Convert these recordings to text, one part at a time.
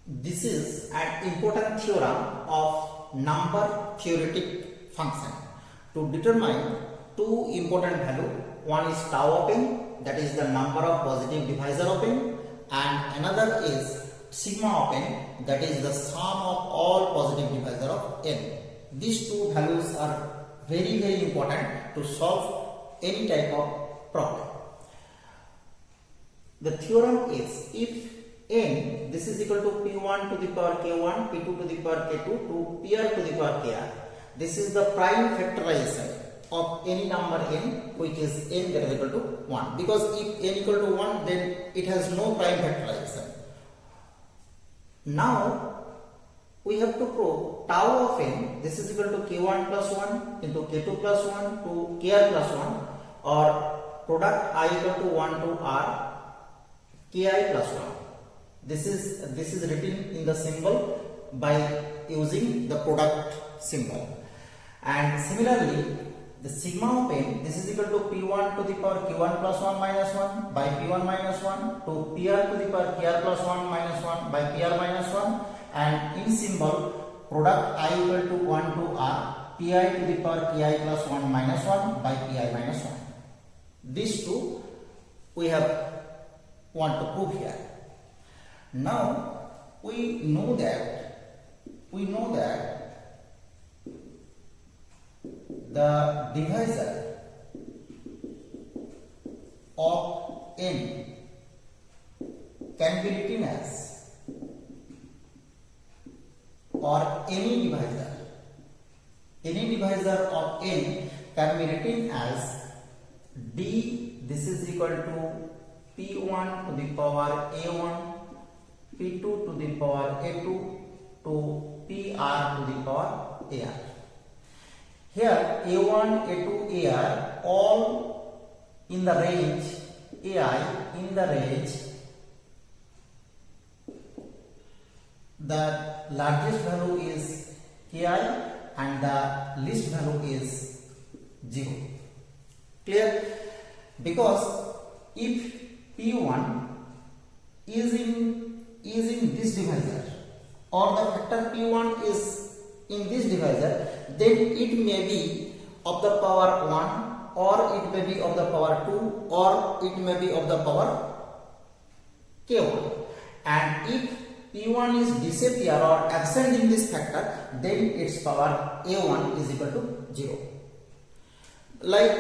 This is an important theorem of number theoretic function. To determine two important values, one is tau of n, that is the number of positive divisor of n, and another is sigma of n, that is the sum of all positive divisor of n. These two values are very important to solve any type of problem. The theorem is, if n, this is equal to p1 to the power k1, p2 to the power k2 to pr to the power kr, this is the prime factorization of any number n which is n greater than equal to 1, because if n equal to 1 then it has no prime factorization. Now we have to prove tau of n, this is equal to k1 plus 1 into k2 plus 1 to kr plus 1, or product I equal to 1 to r ki plus 1. This is written in the symbol by using the product symbol. And similarly, the sigma of n, this is equal to p1 to the power q1 plus 1 minus 1 by p1 minus 1 to pr to the power kr plus 1 minus 1 by pr minus 1, and in symbol product I equal to 1 to r pi to the power ki plus 1 minus 1 by pi minus 1. These two we want to prove here. Now we know that the divisor of n can be written as, or any divisor of n can be written as d, this is equal to p1 to the power a1, p2 to the power a2 to pr to the power ar. Here a1, a2, ar all in the range ai, in the range the largest value is ki and the least value is 0. Clear? Because if p1 is in this divisor, or the factor p1 is in this divisor, then it may be of the power 1, or it may be of the power 2, or it may be of the power k1. And if p1 is disappear or absent in this factor, then its power a1 is equal to 0. Like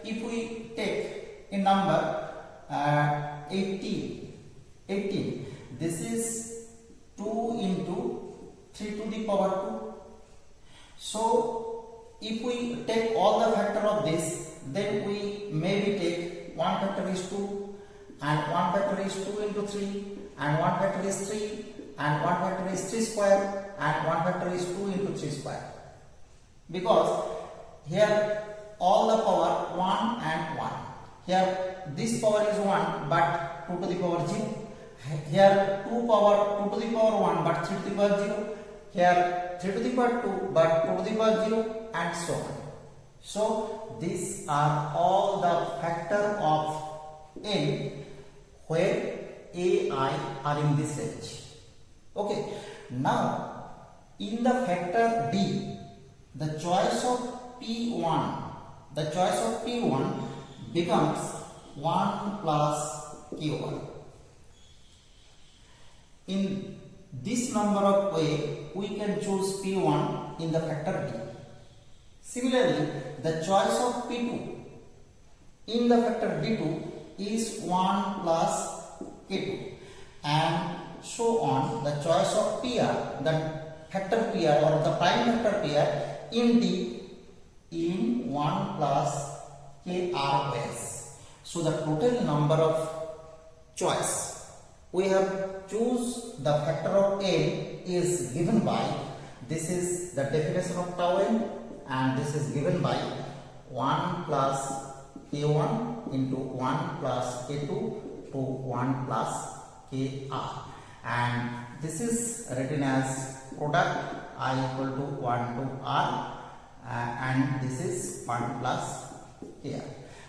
if we take a number 18, this is 2 into 3 to the power 2. So if we take all the factor of this, then we maybe take 1 factor is 2, and 1 factor is 2 into 3, and 1 factor is 3, and 1 factor is 3 square, and 1 factor is 2 into 3 square. Because here all the power 1 and 1. Here this power is 1 but 2 to the power 0. Here 2 to the power 1 but 3 to the power 0. Here 3 to the power 2 but 2 to the power 0, and so on. So these are all the factor of n where ai are in this range. Okay. Now in the factor d, the choice of p1 becomes 1 plus k1. In this number of way, we can choose p1 in the factor d. Similarly, the choice of p2 in the factor d2 is 1 plus k2, and so on. The choice of pr, the factor pr or the prime factor pr in d in 1 plus krs. So the total number of choice we have choose the factor of n is given by, this is the definition of tau n, and this is given by 1 plus k1 into 1 plus k2 to 1 plus kr, and this is written as product I equal to 1 to r, and this is 1 plus kr,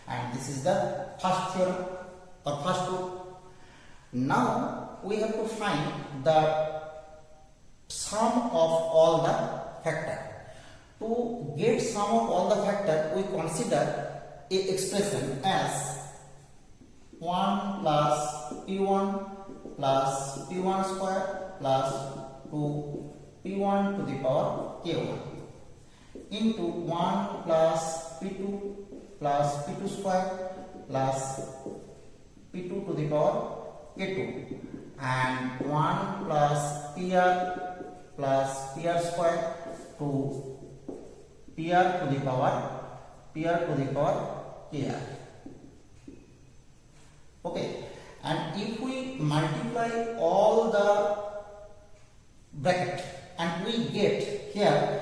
and this is the first theorem or first rule. Now we have to find the sum of all the factor. To get sum of all the factor, we consider a expression as 1 plus p1 plus p1 square plus 2 p1 to the power k1 into 1 plus p2 plus p2 square plus p2 to the power k2 and 1 plus pr plus pr square to pr to the power kr. Okay, and if we multiply all the bracket and we get here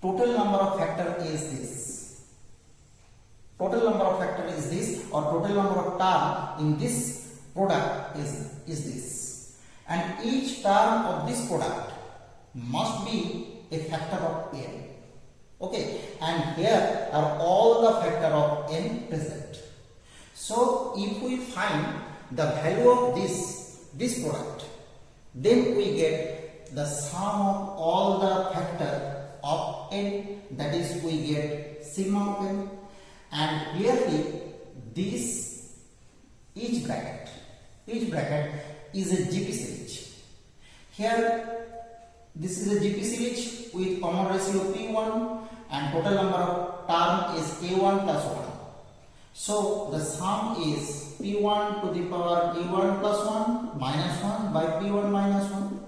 total number of factor is this. Total number of factor is this, or total number of term in this product is this. And each term of this product must be a factor of n. Okay, and here are all the factor of n present. So if we find the value of this product, then we get the sum of all the factor of n, that is we get sigma of n, and clearly each bracket is a GP series. Here this is a GP series with common ratio p1 and total number of term is k1 plus 1. So the sum is p1 to the power k1 plus 1 minus 1 by p1 minus 1.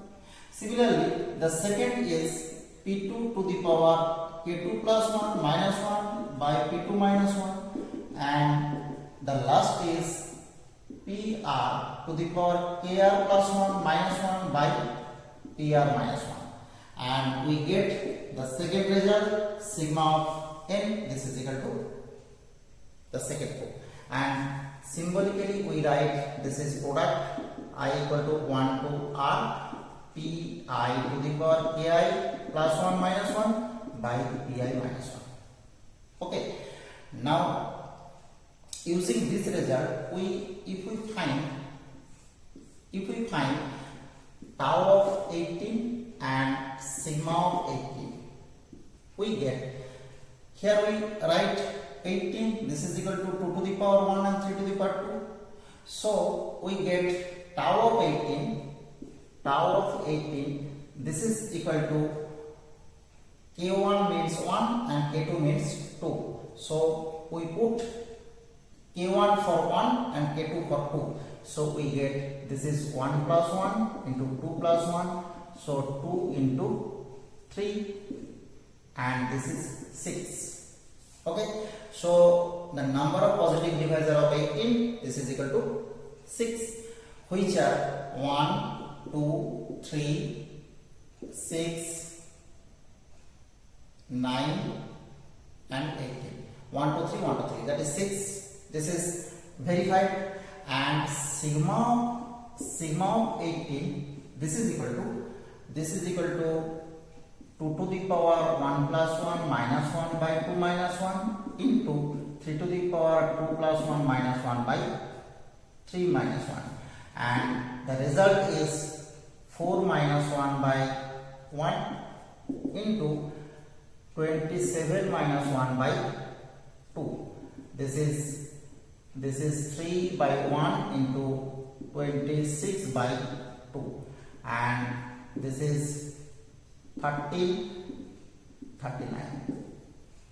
Similarly, the second is p2 to the power k2 plus 1 minus 1 by p2 minus 1, and the last is pr to the power kr plus 1 minus 1 by pr minus 1, and we get the second result sigma of n. This is equal to the second term, and symbolically we write this is product I equal to 1 to r pi to the power ki plus 1 minus 1 by pi minus 1. Okay, now using this result, if we find tau of 18 and sigma of 18, we get, here we write 18, this is equal to 2 to the power 1 and 3 to the power 2. So we get tau of 18, this is equal to k1 means 1 and k2 means 2. So we put k1 for 1 and k2 for 2. So we get this is 1 plus 1 into 2 plus 1. So 2 into 3 and this is 6. Okay. So the number of positive divisor of 18, this is equal to 6, which are 1, 2, 3, 6, 9 and 18. 1, 2, 3, 1, 2, 3. That is 6. This is verified, and sigma of 18. This is equal to 2 to the power 1 plus 1 minus 1 by 2 minus 1 into 3 to the power 2 plus 1 minus 1 by 3 minus 1, and the result is 4 minus 1 by 1 into 27 minus 1 by 2. This is 3 by 1 into 26 by 2, and this is 39.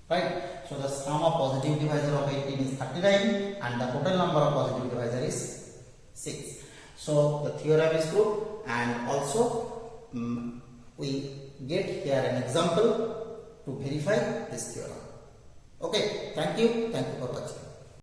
Right? So the sum of positive divisor of 18 is 39 and the total number of positive divisor is 6. So the theorem is proved, and also we get here an example to verify this theorem. Okay, thank you for watching.